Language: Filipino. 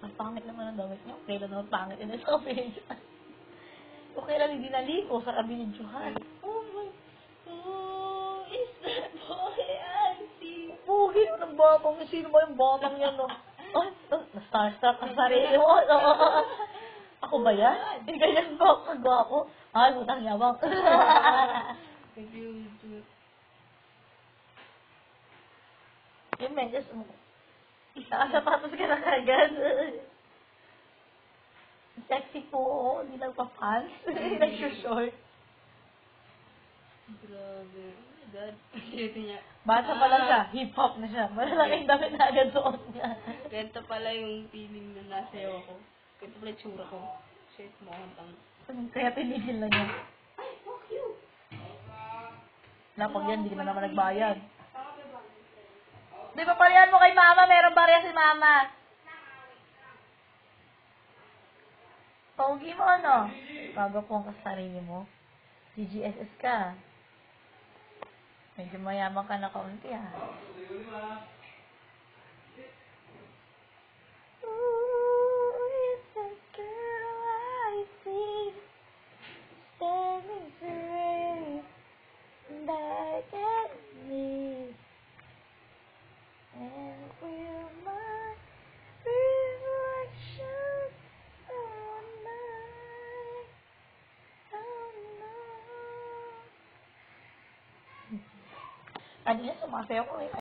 Ang pangit naman ang damit niya. Okay lang naman pangit yun sa kabinidyohan. Okay lang hindi naliko sa kabinidyohan. Oh my, oh, is that boy Auntie? Pugi ng batang. Sino ba yung batang yan, no? Ay, na-starstruck ang sarili mo, no? Ako ba yan? Hindi ganyan ba ako kagwapo? Ay, butang yabang. Yung medyas mo. Nakasapatos ka na kagad. Sexy po. Hindi lang pa-pants. Hindi nag-short. Grabe. Oh my God. Ito niya. Bata pa lang siya. Hip-hop na siya. Malaking damit na agad suot niya. Ganito pala yung feeling na nasayaw ko. Ganito pala yung tsura ko. Shit, mukhang tang. Kaya tinigil na niya. Ay, fuck you! Napag yan, hindi ka na naman nagbayad. Di ba palayan mo kay mama? Meron barya si mama. Pogi mo, ano? Pagapong ka sa sarili mo. GGSS ka. Medyo mayaman ka na kaunti, ha? Ooh, it's a girl I see standing straight back at me. And will my reflection on mine? Oh no. Kanina sumasayaw ko eh.